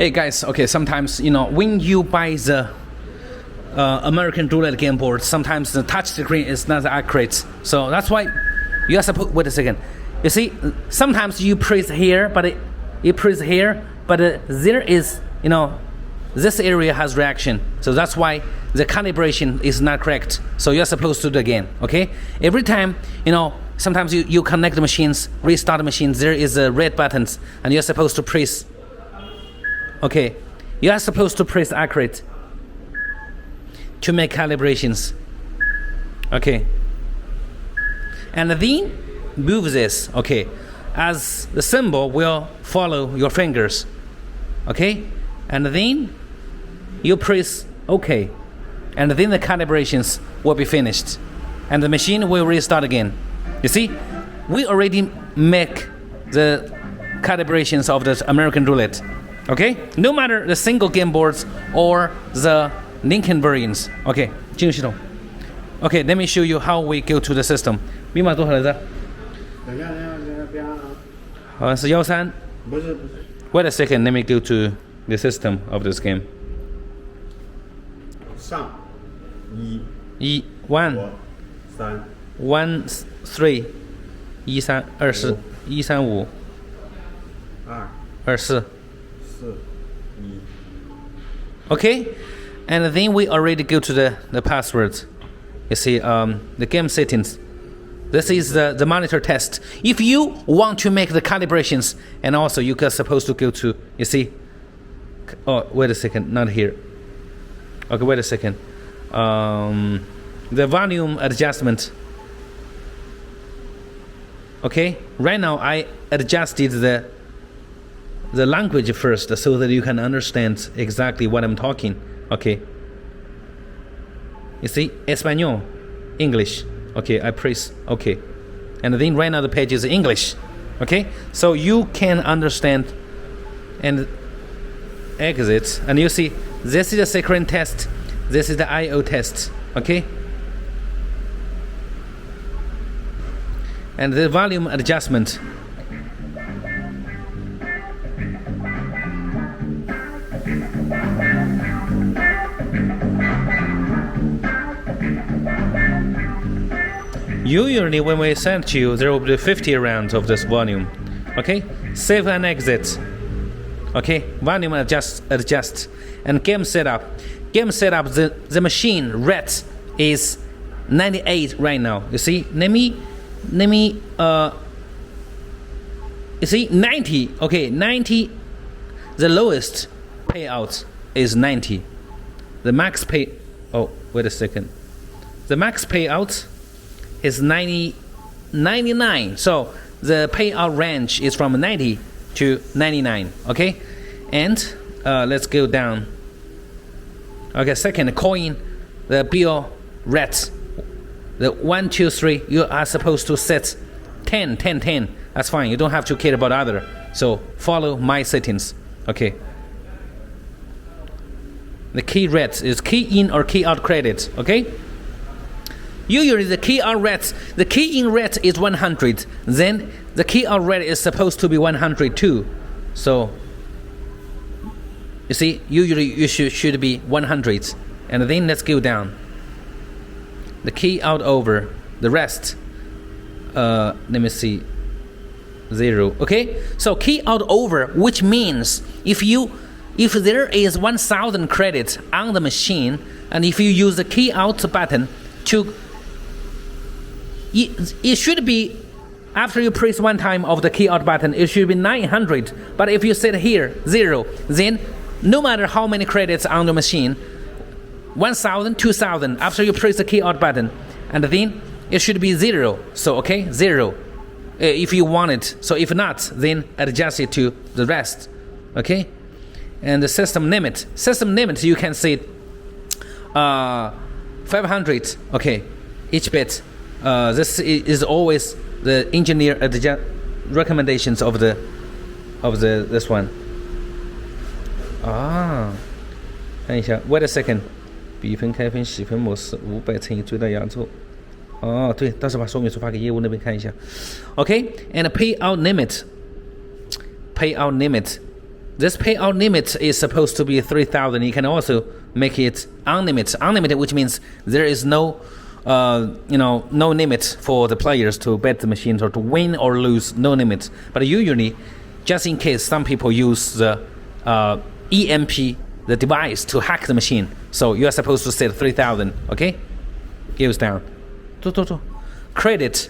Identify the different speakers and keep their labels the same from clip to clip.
Speaker 1: Hey guys, okay, sometimes, when you buy the American Roulette game board, sometimes the touch screen is not accurate. So that's why you are supposed, wait a second. You see, sometimes you press here, but you press here, but there is, this area has reaction. So that's why the calibration is not correct. So you're supposed to do it again, okay? Every time, sometimes you connect the machines, restart the machines, there is a red buttons, and you're supposed to press. Okay, you are supposed to press accurate to make calibrations. Okay, and then move this. Okay, as the symbol will follow your fingers. Okay, and then you press OK, and then the calibrations will be finished, and the machine will restart again. You see, we already make the calibrations of the American Roulette. Okay, no matter the single game boards or the Lincoln variants. Okay, 进入系统。Okay, let me show you how we go to the system. 密码多少来着？
Speaker 2: 等一下，别按啊。
Speaker 1: 好像是13。
Speaker 2: 不是。
Speaker 1: Wait a second, let me go to the system of this game.
Speaker 2: 上
Speaker 1: 1 1 1 3 13 20 135 24 Okay, and then we already go to the passwords. You see, the game settings. This is the monitor test. If you want to make the calibrations, and also you are supposed to go to, you see, oh, wait a second, not here. Okay, wait a second. The volume adjustment. Okay, right now I adjusted the language first so that you can understand exactly what I'm talking. Okay. You see, Espanol, English. Okay, I press OK. And then right now the page is English. Okay, so you can understand and exit. And you see, this is the screen test. This is the I/O test. Okay. And the volume adjustment. Usually when we send to you, there will be 50 rounds of this volume. Okay, save and exit. Okay, volume adjust. And game setup. The machine Roulette is 98 right now. You see, let me you see, 90. Okay, 90. The lowest payout is 90. The max pay. Oh, wait a second. The max payout is 99. So the payout range is from 90 to 99. Okay, and let's go down. Okay, second coin, the bill Roulette, the 1 2 3. You are supposed to set 10 10 10. That's fine. You don't have to care about other. So follow my settings. Okay. The key Roulette is key in or key out credit. Okay. Usually the key out Roulette, the key in Roulette is 100. Then the key out Roulette is supposed to be 100 too. So you see, usually you should be 100. And then let's go down. The key out over, the rest. Let me see. 0. Okay. So key out over, which means if there is 1,000 credits on the machine, and if you use the key out button to, it should be, after you press one time of the key out button, it should be 900. But if you set here 0, then no matter how many credits on the machine, 1,000, 2,000, after you press the key out button, and then it should be 0. So okay, 0 if you want it. So if not, then adjust it to the rest. Okay. And the system limit, you can see 500. Okay, each bit. This is always the engineer recommendations of this one. 看一下 wait a second. 比分开分细分模式500乘以最大压缩。对，到时候把说明书发给业务那边看一下。Okay, and payout limit. this payout limit is supposed to be 3,000. You can also make it unlimited. Unlimited, which means there is no, no limit for the players to bet the machines or to win or lose. No limit. But usually, just in case, some people use the EMP, the device, to hack the machine. So you are supposed to set 3,000. Okay, goes down. Credit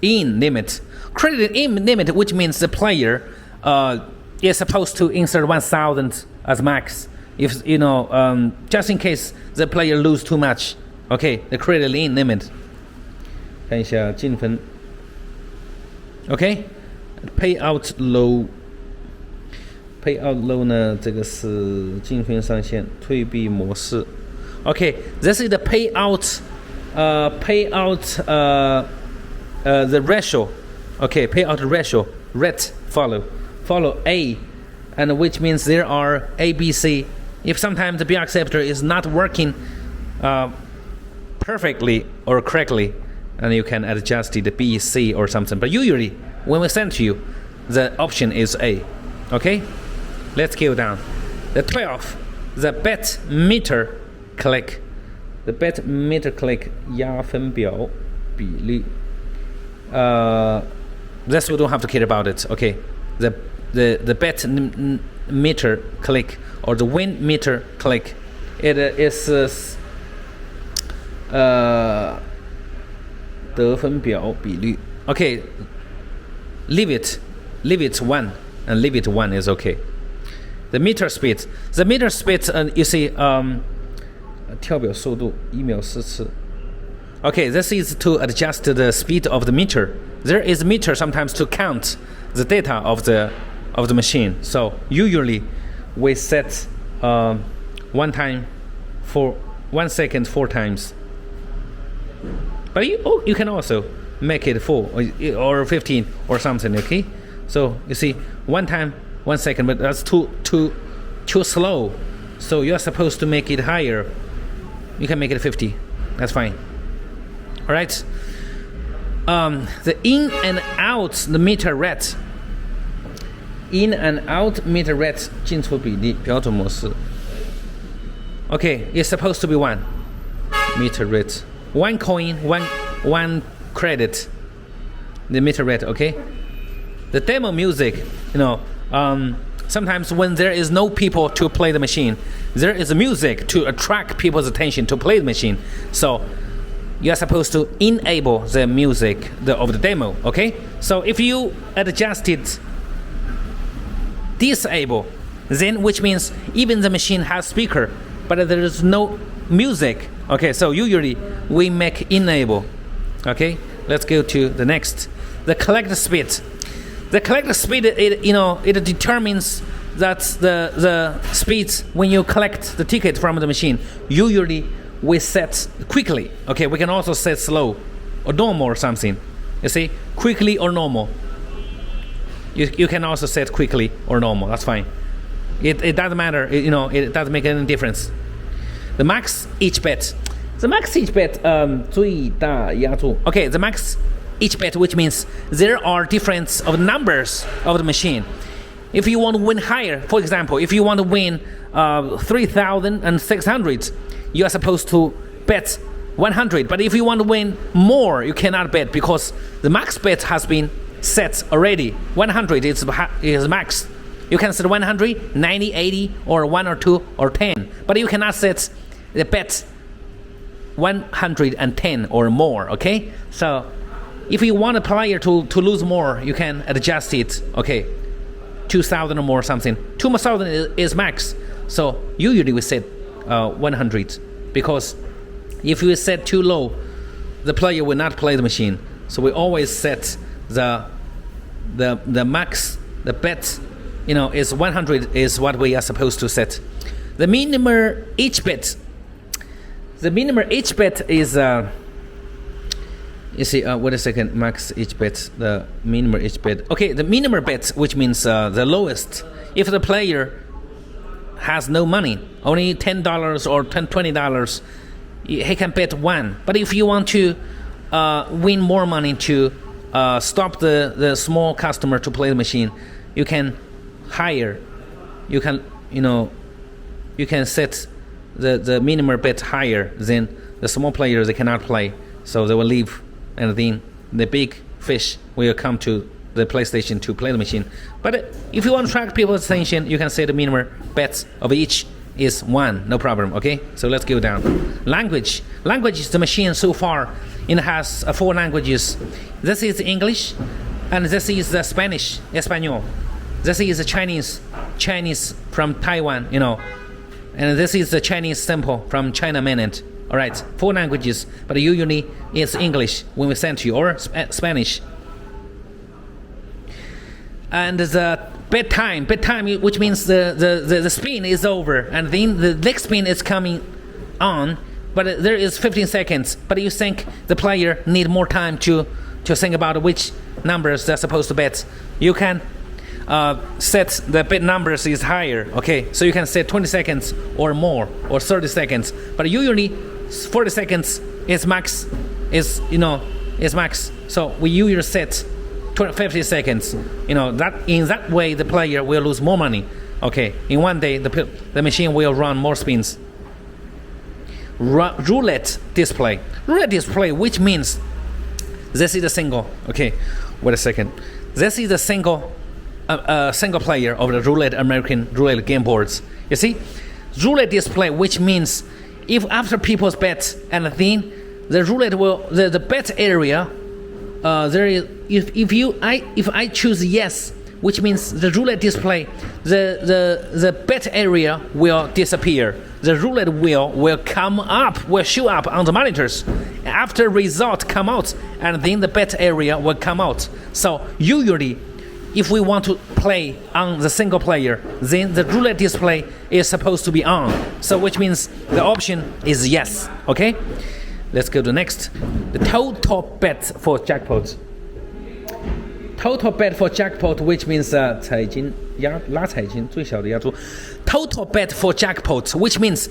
Speaker 1: in limit. Credit in limit, which means the player is supposed to insert 1,000 as max. If just in case the player lose too much. Okay, the credit in limit. 看一下进分。Okay, payout low 呢，这个是进分上限，退币模式。Okay, this is the payout the ratio. Okay, payout ratio. Ret follow A, and which means there are A, B, C. If sometimes the bill acceptor is not working perfectly or correctly, and you can adjust it B, C, or something. But usually, when we send to you, the option is A. Okay, let's go down. The 12, the bet meter click. The bet meter click 压分表比例。This we don't have to care about it. Okay, the bet meter click or the win meter click, it is 得分表比率. Okay, leave it 1 and leave it 1 is okay. The meter speed, you see 跳表速度1秒4次. Okay, this is to adjust the speed of the meter. There is meter sometimes to count the data of the machine. So usually we set 1 time for 1 second 4 times. But you can also make it 4 or 15 or something. Okay, so you see 1 time 1 second, but that's too slow. So you're supposed to make it higher. You can make it 50. That's fine. All right. The in and out the meter rate. In and out meter rate 进出比例标准模式. Okay, it's supposed to be 1 meter rate. 1 coin, 1 credit. The meter rate. Okay. The demo music, sometimes when there is no people to play the machine, there is music to attract people's attention to play the machine. So you are supposed to enable the music of the demo. Okay, so if you adjust it disable, then which means even the machine has speaker but there is no music. Okay, so usually we make enable. Okay, let's go to the next. The collect speed. The collect speed, it determines that the speed when you collect the ticket from the machine. Usually we set quickly. Okay, we can also set slow or normal or something. You see, quickly or normal. You can also set quickly or normal. That's fine. It doesn't matter. It doesn't make any difference. The max each bet. The max each bet 最大压注. Okay, the max each bet, which means there are difference of numbers of the machine. If you want to win higher, for example, if you want to win 3,600, you are supposed to bet 100. But if you want to win more, you cannot bet because the max bet has been set already. 100 is max. You can set 100, 90, 80, or 1 or 2 or 10. But you cannot set the bet 110 or more. Okay, so if you want a player to lose more, you can adjust it. Okay, 2,000 or more something. 2,000 is max. So usually we set 100 because if you set too low, the player will not play the machine. So we always set the max, the bet, is 100 is what we are supposed to set. The minimum each bet. The minimum each bet is you see, wait a second, max each bet, the minimum each bet. Okay, the minimum bet, which means the lowest. If the player has no money, only $10 or $20, he can bet 1. But if you want to win more money to stop the small customer to play the machine, you can hire, you can set the minimum bet higher than the small players. They cannot play, so they will leave, and then the big fish will come to the PlayStation to play the machine. But if you want to track people's attention, you can say the minimum bets of each is 1, no problem. Okay, so let's go down. Language is the machine so far. It has 4 languages. This is English, and this is the Spanish, Espanol. This is the Chinese from Taiwan, and this is the Chinese simple from China mainland. All right, 4 languages, but usually it's English when we send to you, or Spanish. And the bedtime, which means the spin is over, and then the next spin is coming on, but there is 15 seconds. But you think the player need more time to think about which numbers they're supposed to bet. You can set the bet numbers is higher. Okay, so you can set 20 seconds or more, or 30 seconds. But usually 40 seconds is max. Is max. So we usually set 50 seconds. That in that way the player will lose more money. Okay, in one day the machine will run more spins. Roulette display, which means this is a single. Okay, wait a second. This is a single player of the American roulette game boards. You see, roulette display, which means if after people's bet, and then the roulette will the bet area. There is if I choose yes, which means the roulette display, the bet area will disappear. The roulette wheel will show up on the monitors after result come out, and then the bet area will come out. So usually, if we want to play on the single player, then the roulette display is supposed to be on. So which means the option is yes. Okay. Let's go to next. The total bet for jackpot. Total bet for jackpot, which means 彩金拉彩金最小的压注. Total bet for jackpot, which means,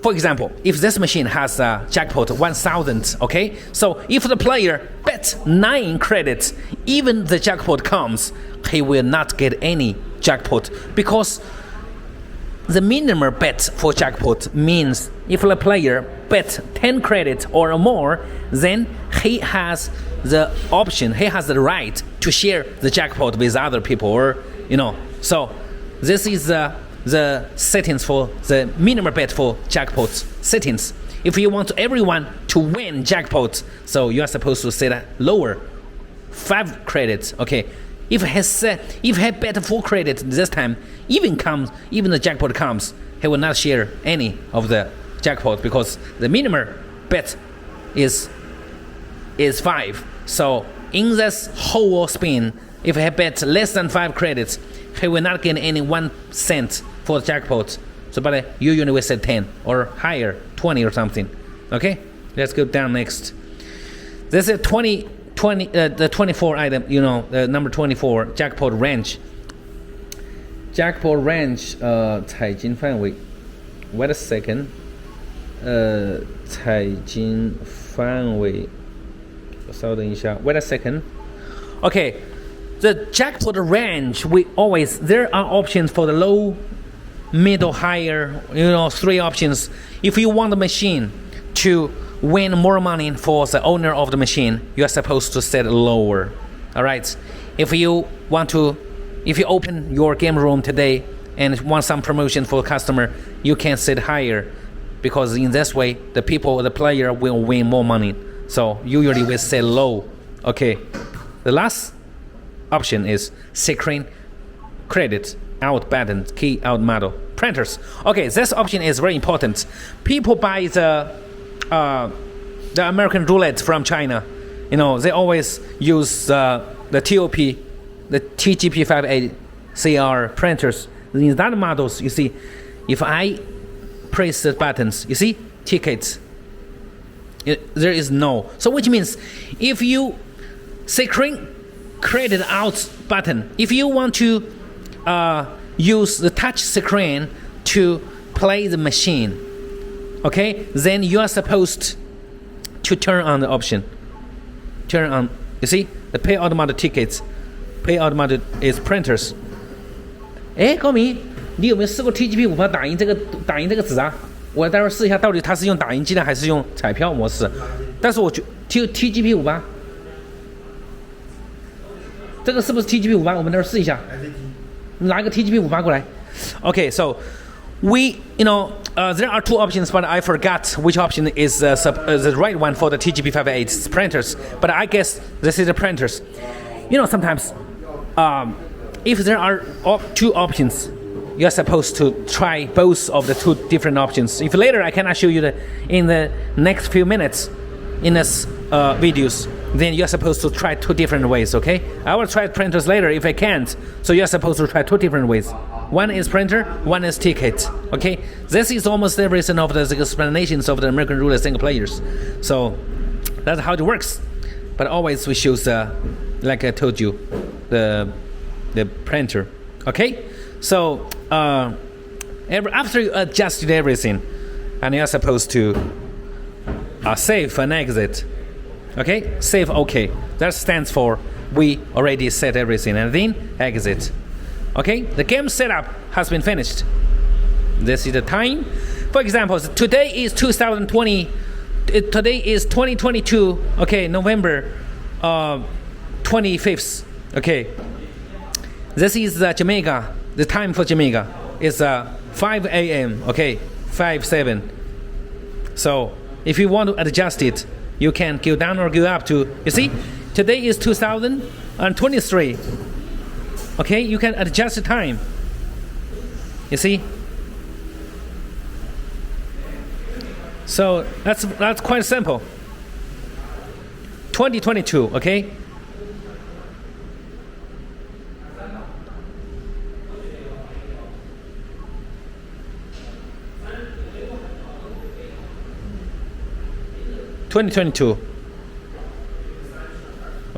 Speaker 1: for example, if this machine has a jackpot 1,000, okay? So if the player bet 9 credits, even the jackpot comes, he will not get any jackpot, because the minimum bet for jackpot means if the player bet 10 credits or more, then he has the option, he has the right to share the jackpot with other people, or So this is the settings for the minimum bet for jackpot settings. If you want everyone to win jackpot, so you are supposed to set lower 5 credits. Okay. If he bet 4 credits this time, even the jackpot comes, he will not share any of the jackpot, because the minimum bet is 5. So in this whole spin, if he bet less than 5 credits, he will not get any 1 cent for the jackpot. So but usually we set 10 or higher, 20 or something. Okay, let's go down next. This is the 24 item, the number 24, jackpot range. Jackpot range, 彩金范围. Wait a second. 彩金范围. 稍等一下. Wait a second. Okay, the jackpot range, there are options for the low, middle, higher, 3 options. If you want the machine to win more money for the owner of the machine, you are supposed to set lower. All right. If you open your game room today and want some promotion for the customer, you can set higher, because in this way the player will win more money. So usually we set low. Okay. The last option is securing credit out button, key out model, printers. Okay, this option is very important. People buy the American roulette from China. They always use the TOP, the TGP58CR printers. In that models, you see, if I press the buttons, you see, tickets, there is no. So which means if you securing credit out button, if you want to use the touch screen to play the machine, okay, then you are supposed to turn on the option. You see, the pay automatic tickets, pay automatic is printers. 哎，高明，你有没有试过 TGP 5打印这个纸啊？我待会儿试一下，到底它是用打印机呢，还是用彩票模式？但是我觉 TGP 5这个是不是 TGP 5我们待会儿试一下。拿一个 TGP 5过来。Okay, so we, there are two options, but I forgot which option is the right one for the TGP 58 printers. But I guess this is the printers. Sometimes, if there are two options, you're supposed to try both of the two different options. If later I cannot show you in the next few minutes in this videos, then you're supposed to try two different ways, okay? I will try printers later if I can't. So you're supposed to try two different ways. One is printer, one is ticket, okay? This is almost the reason of the explanations of the American Roulette single players. So that's how it works. But always we choose, like I told you, the printer, okay? So after you adjusted everything, and you're supposed to save and exit. Okay, save OK. That stands for we already set everything, and then exit. Okay, the game setup has been finished. This is the time. For example, today is 2020. Today is 2022. Okay, November 25th. Okay, this is Jamaica. The time for Jamaica is 5 a.m. Okay, 5-7. So if you want to adjust it, you can go down or go up to, you see, today is 2023. Okay, you can adjust the time. You see? So that's quite simple. 2022, okay? (2022),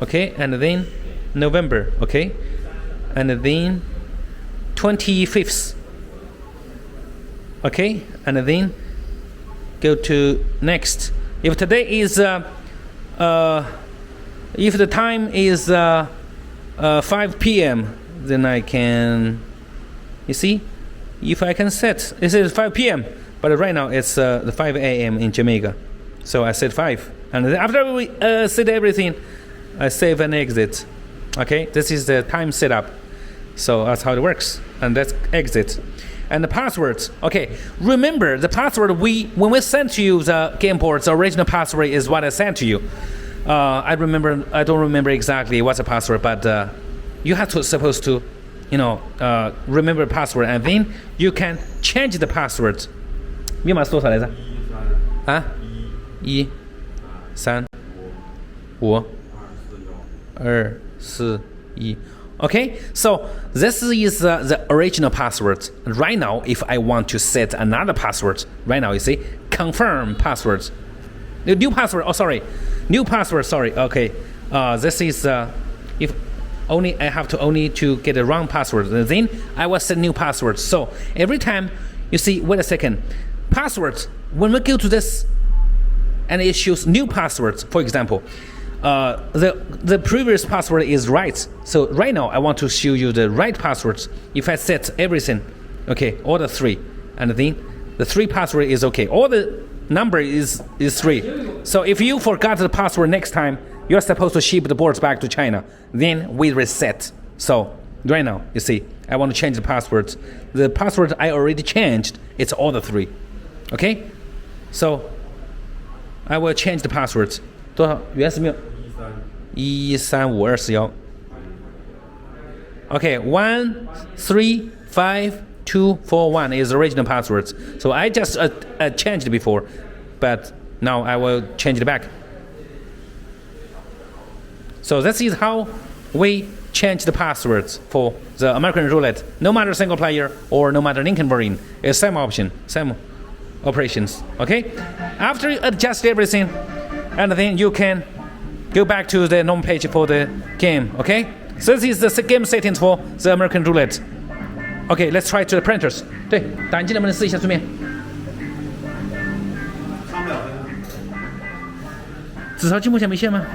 Speaker 1: okay, and then November, okay, and then 25th, okay, and then go to next. If today is if the time is 5 p.m., then I can, you see, if I can set, it says 5 p.m., but right now it's the 5 a.m. in Jamaica. So I said 5, and then after we set everything, I save and exit. Okay, this is the time setup. So that's how it works, and that's exit. And the passwords. Okay, remember the password when we sent to you the game board, the original password is what I sent to you. I don't remember exactly what's the password, but you have to supposed to, remember the password, and then you can change the password. 密码是多少来着？啊？1 3 5 2 4 1 Okay, so this is the original password. Right now, if I want to set another password, right now you see, confirm password. The new password, new password, okay. This is, if only I have to get the wrong password, then I will set new password. So every time you see, wait a second, password, when we go to this, and it shows new passwords, for example, the previous password is right. So right now I want to show you the right passwords. If I set everything, okay, all the 3, and then the 3 password is okay. All the number is 3. So if you forgot the password next time, you're supposed to ship the boards back to China. Then we reset. So right now, you see, I want to change the passwords. The password I already changed, it's all the 3. Okay? So I will change the passwords. 多少？原始没有？13521。Okay, 1 3 5 2 4 1 is the original passwords. So I just changed it before, but now I will change it back. So this is how we change the passwords for the American Roulette. No matter single player or no matter Lincoln variant, it's same option, same operations. Okay? After you adjust everything, and then you can go back to the normal page for the game. Okay? So this is the game settings for the American Roulette. Okay, let's try to the printers. 对，打印机能不能试一下顺便？纸钞机目前没线吗？